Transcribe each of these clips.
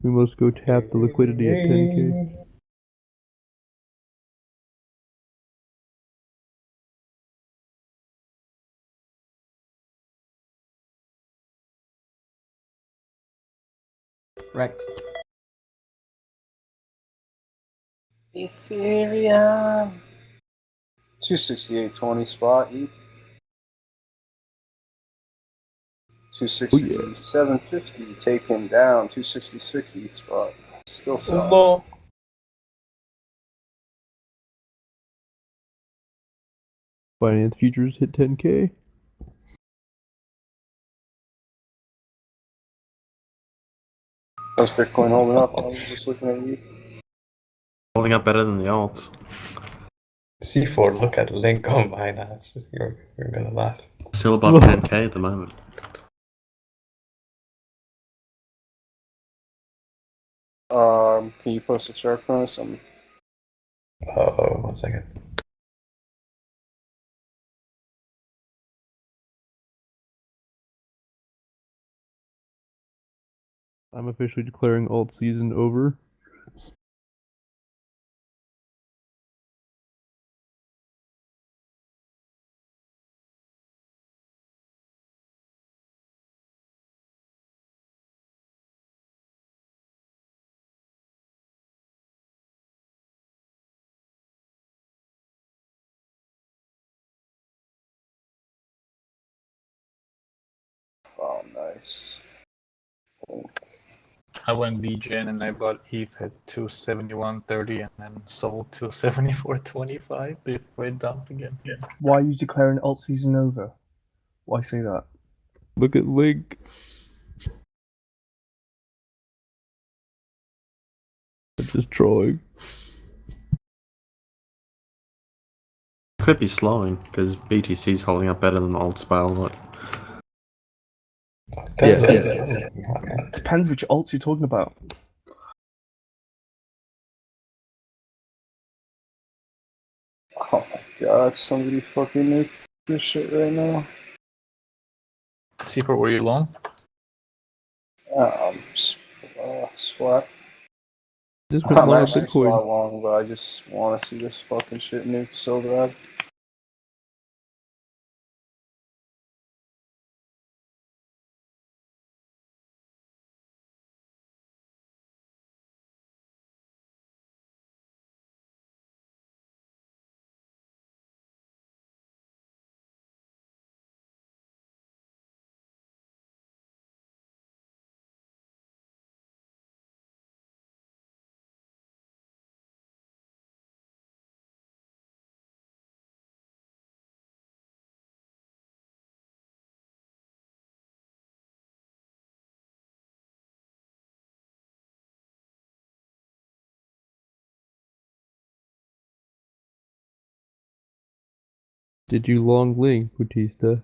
We must go tap the liquidity at 10k. Right. Ethereum. 268.20 spot. 267.50 taken down. 266 ETH spot. Still selling. Finance futures hit 10k. How's Bitcoin holding up? I was just looking at you. Holding up better than the alts. C4, look at link on Binance. You're gonna laugh. Still above 10k at the moment. Can you post a chart for us? Oh, 1 second. I'm officially declaring alt season over. Oh, nice. I went DGen and I bought ETH at 271.30 and then sold 274.25 before it dumped again. Why are you declaring alt season over? Why say that? Look at Link. It's just trolling. Could be slowing because BTC's holding up better than the alts by a lot. Depends which alts you're talking about. Oh my god, somebody fucking nuked this shit right now. C4, were you long? Splat. Just went I'm long on actually Bitcoin. splat long, but I just want to see this fucking shit nuked so bad. Did you long Link, Batista?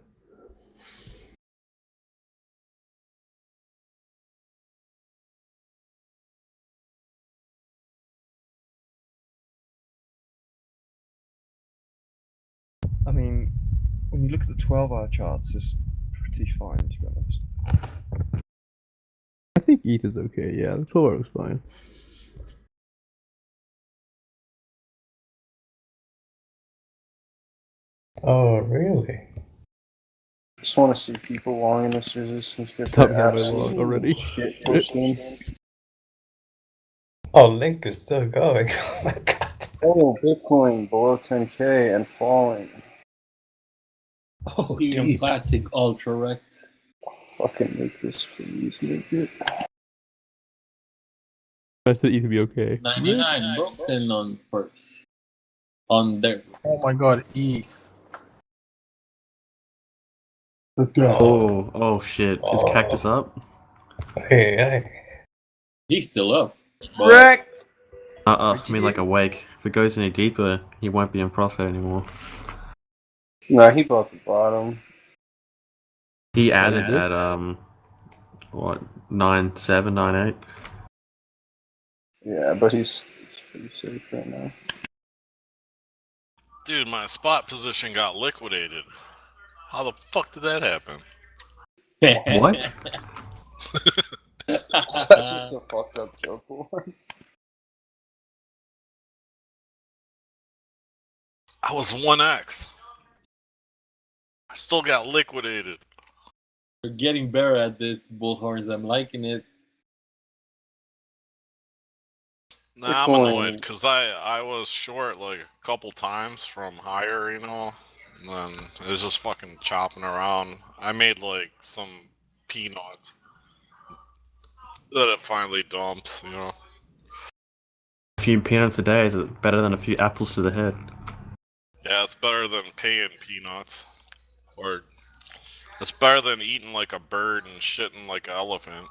I mean, when you look at the 12-hour charts, it's pretty fine, to be honest. I think ETH is okay, yeah. The 12 hour was fine. Oh, really? Just want to see people long in this resistance get Stop their getting my long absolute already. shit pushed in. Oh, link is still going. Oh my god. Oh, Bitcoin below 10k and falling. Oh, Ethereum Classic Ultra Rect. Fucking nuke this, please, nuke it. I said ETH would be okay. 99 broken on first. On there. Oh my god, ETH. Oh shit. Is Cactus up? Hey. He's still up. But Wrecked! I mean like awake. If it goes any deeper, he won't be in profit anymore. Nah, he bought the bottom. He added at what 9.7, 9.8. Yeah, but he's pretty safe right now. Dude, my spot position got liquidated. How the fuck did that happen? What? That's just a fucked up joke. I was 1x. I still got liquidated. You're getting better at this, Bullhorns. I'm liking it. Nah, I'm Bitcoin. annoyed because I was short like a couple times from higher, you know, and then it was just fucking chopping around. I made like some peanuts that it finally dumps, you know. A few peanuts a day is better than a few apples to the head. Yeah, it's better than paying peanuts, or it's better than eating like a bird and shitting like an elephant.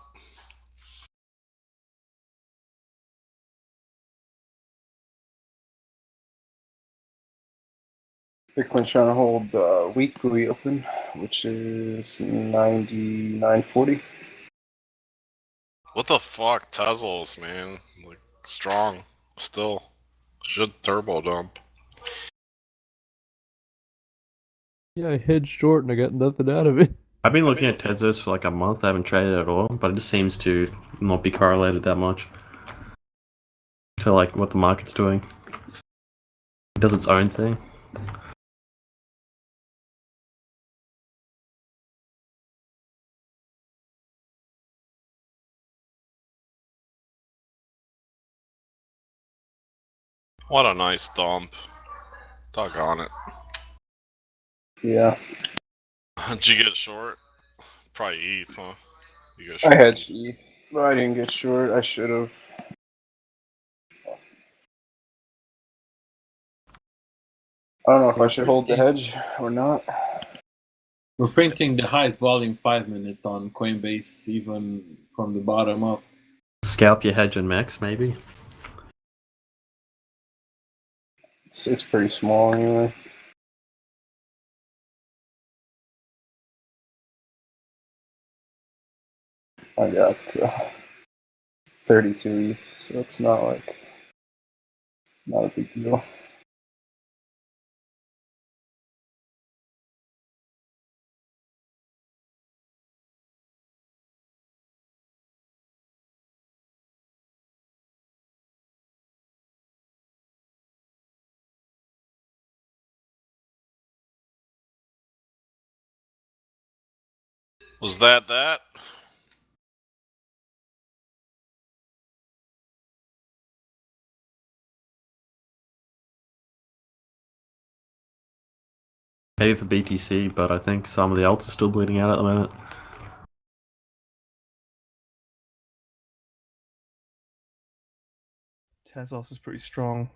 Bitcoin's trying to hold weekly open, which is 99.40. What the fuck, Teslas, man? Like strong, still should turbo dump. Yeah, I hedged short and I got nothing out of it. I've been looking at Tezos for like a month. I haven't traded at all, but it just seems to not be correlated that much to like what the market's doing. It does its own thing. What a nice dump. Doggone it. Yeah, Did you get short? Probably ETH, huh? You got I short. hedged ETH, but I didn't get short. I should have. I don't know if I should hold the hedge or not. We're printing the highest volume 5-minute on Coinbase, even from the bottom up. Scalp your hedge and max, maybe. It's pretty small anyway. I got 32 ETH, so it's not a big deal. Was that? Maybe for BTC, but I think some of the alts are still bleeding out at the moment. Tezos is pretty strong.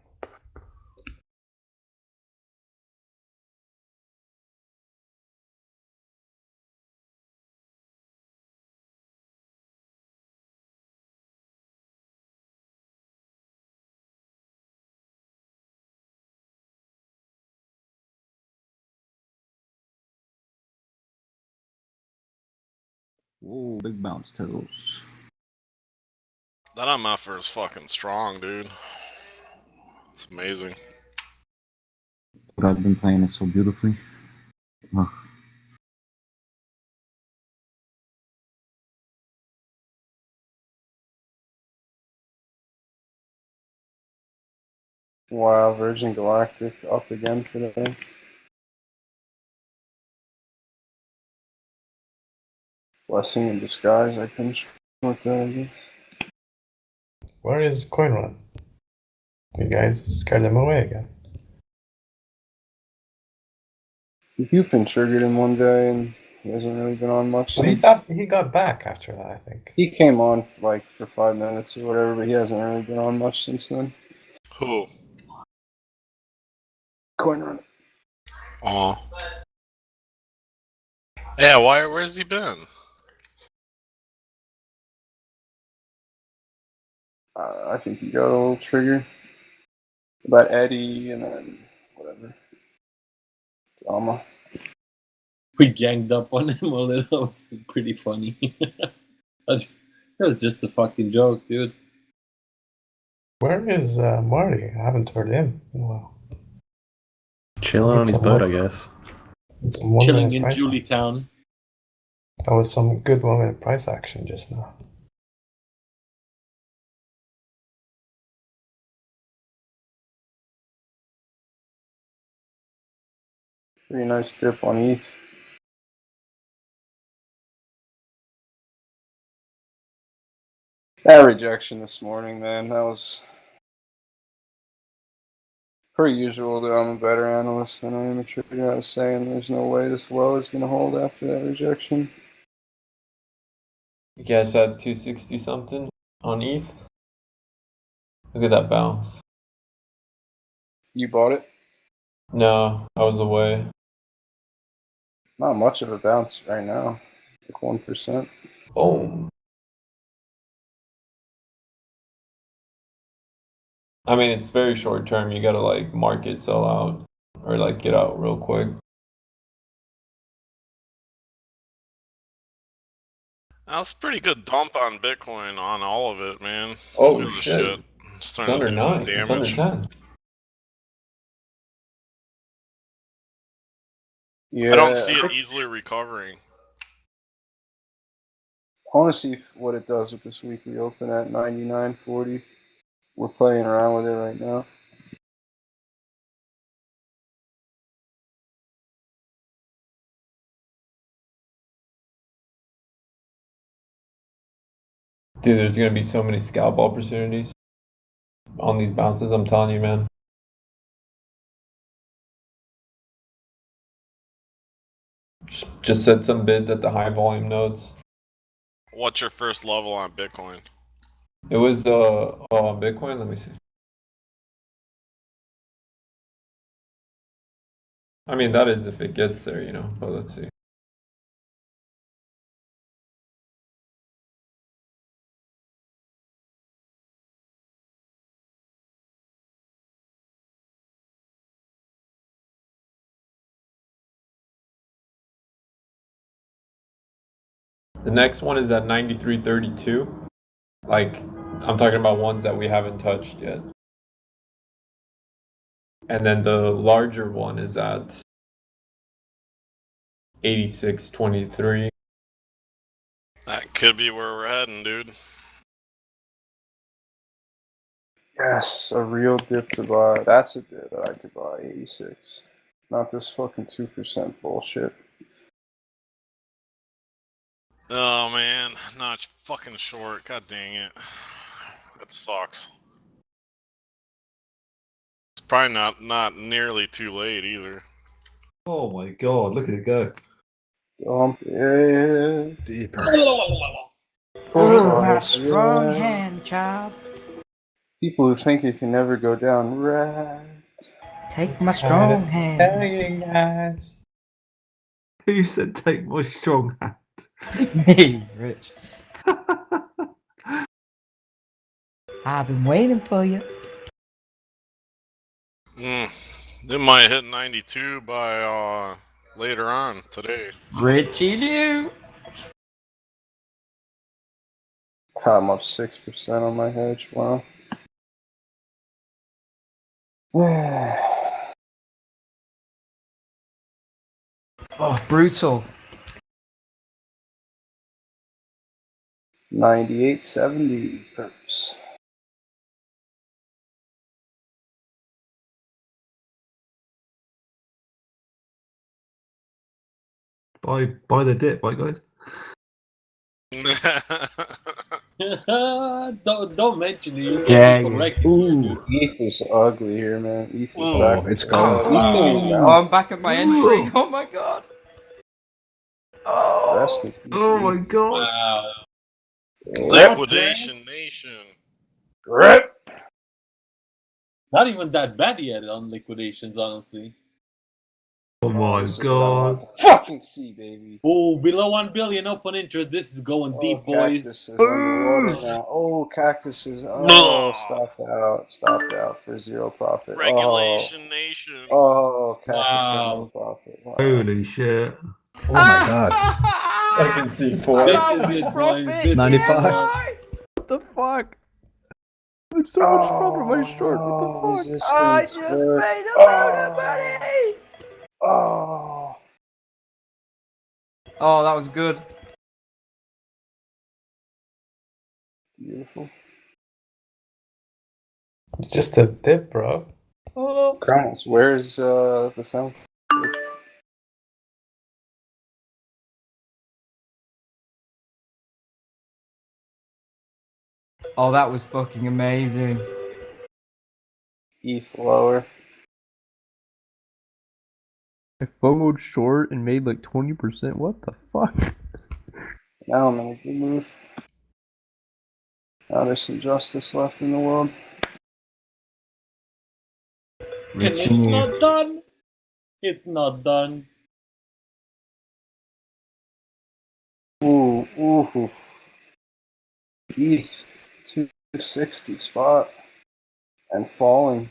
Whoa, big bounce, Tezos. That MF is fucking strong, dude. It's amazing. But I've been playing it so beautifully. Ugh. Wow, Virgin Galactic up again today. Blessing in disguise, I can short that again. Where is Coin Run? You guys scared them away again. You've been triggered in one day, and he hasn't really been on much Well, since. he got back after that, I think. He came on for 5 minutes or whatever, but he hasn't really been on much since then. Who? Coin Run. Oh. Yeah, where's he been? I think he got a little triggered about Eddie and then whatever. Drama. We ganged up on him a little. It was pretty funny. That was just a fucking joke, dude. Where is Marty? I haven't heard him in a while. Chilling on It's his a boat, lot. I guess. It's some 1 Chilling minute in price Julitown. That was some good 1 minute price action just now. Pretty nice dip on ETH. That rejection this morning, man, that was per usual. Though I'm a better analyst than I am a trader. I was saying there's no way this low is going to hold after that rejection. You cash that 260 something on ETH. Look at that bounce. You bought it? No, I was away. Not much of a bounce right now, like 1%. Boom. I mean, it's very short term. You gotta like market sell out or like get out real quick. That's a pretty good dump on Bitcoin on all of it, man. Oh, Look at this shit. It's It's starting under to do some 9. It's under damage. 10. Yeah, I don't see it easily recovering. I want to see what it does with this weekly open at 99.40. We're playing around with it right now. Dude, there's gonna be so many scalp opportunities on these bounces. I'm telling you, man. Just set some bids at the high volume nodes. What's your first level on Bitcoin? It was on Bitcoin. Let me see. I mean, that is if it gets there, you know. But let's see. The next one is at 93.32. Like, I'm talking about ones that we haven't touched yet. And then the larger one is at 86.23. That could be where we're heading, dude. Yes, a real dip to buy. That's a dip that I could buy, 86. Not this fucking 2% bullshit. Oh man, not fucking short. God dang it. That sucks. It's probably not nearly too late either. Oh my god, look at it go. Dump it. Deeper. Oh, my yeah. strong hand, child. People who think it can never go down, right? Take my strong hand. Tell you guys. Who said take my strong hand? Me, Rich. I've been waiting for you. They might hit 92 by later on today. Richie knew. God, I'm up 6% on my hedge. Wow. Oh, brutal. 98.70 perps. Buy the dip, right guys? don't mention it. You Yeah, can't be yeah. correct. Ooh. ETH is ugly here, man. ETH is Oh, back. it's gone. ETH can Oh, I'm back at my entry. Oh my god. Oh. Rest in peace. Oh my god. Wow. Liquidation Nation. Rip. Not even that bad yet on liquidations, honestly. Oh my This is what I want god. to fucking see, baby. Oh, below 1 billion open interest. This is going deep, boys. Cactus is underwater now. Oh, Cactus is. Oh, stopped out. Stopped out for zero profit. Regulation Nation. Oh, Cactus Wow. for no profit. Wow. Holy shit. Oh my god. I can see 4. This is it, boys. This 95. What the fuck? It's so much profit on my short. What the fuck? Resistance. I just work. made a load of money. Oh. Oh, that was good. Beautiful. Just a dip, bro. Oh, Krauss, where's the sound? Oh, that was fucking amazing. ETH lower. I FOMO'd short and made like 20%. What the fuck? Now I'm in a good move. Now there's some justice left in the world. And it's not done. It's not done. Ooh. ETH 260 spot and falling.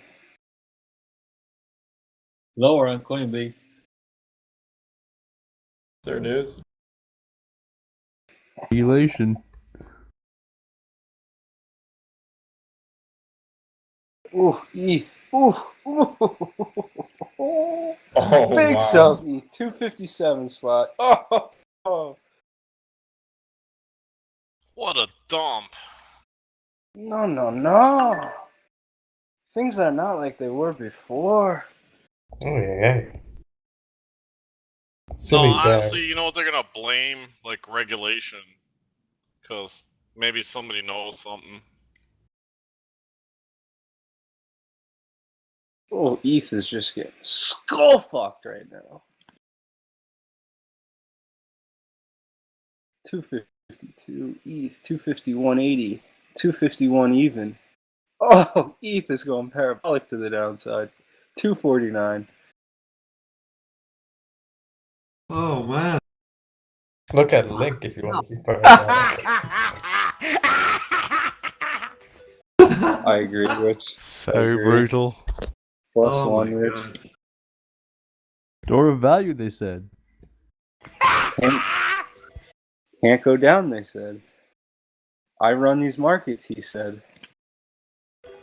Lower on Coinbase. There it is. Elation. Ooh, ETH. Ooh. Oh, Big wow. sells ETH 257 spot. Oh. What a dump. No. Things are not like they were before. Oh yeah. No, Silly honestly, guys. you know what they're gonna blame? Like regulation. Because maybe somebody knows something. Oh, ETH is just getting skull fucked right now. 252 ETH, 251.80, 251 even. Oh, ETH is going parabolic to the downside. 249. Oh man. Look at the link if you want to see Parabolic. I agree, Rich. So I agree. brutal. Plus Oh one, my Rich. God. Store of value, they said. Can't go down, they said. I run these markets, he said.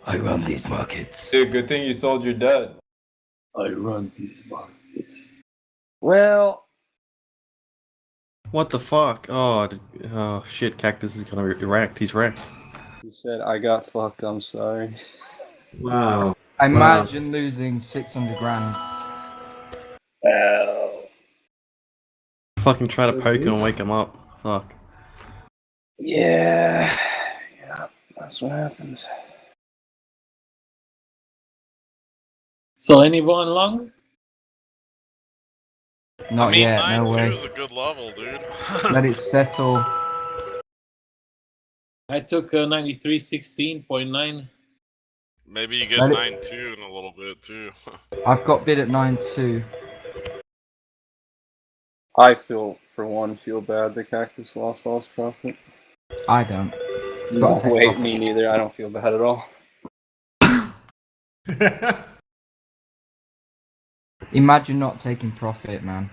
I run these markets. Dude, good thing you sold your debt. I run these markets. Well, What the fuck? Oh shit, Cactus is gonna be wrecked. He's wrecked. he said, I got fucked, I'm sorry. Wow. Imagine losing 600 grand. Oh. Fucking try to poke him and wake him up. Fuck. Yeah, that's what happens. So anyone long? Not I mean, yet, no 9.2 way. is a good level, dude. Let it settle. I took 93.16.9. Maybe you get Let it- 9.2 in a little bit, too. I've got bid at 9.2. I feel bad that Cactus lost all his profit. I don't. No, Gotta take wait, profit. me neither. I don't feel bad at all. Imagine not taking profit, man.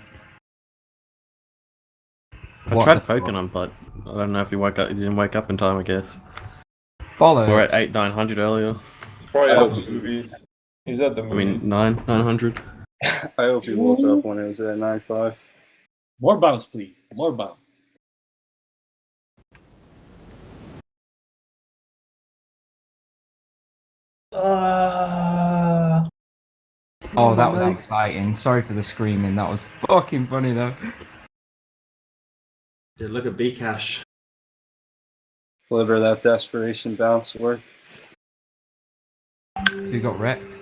I What tried the poking fuck? him, but I don't know if he woke up. He didn't wake up in time, I guess. Bollocks. We were at 800-900 earlier. He's probably I at hope the he- movies. He's at the I movies. mean 900. I hope he woke up when it was at 9.5. More bounce, please. More bounce. Oh, that was exciting. Sorry for the screaming. That was fucking funny, though. Yeah, look at Bcash. Flipper, that desperation bounce worked. Who got wrecked?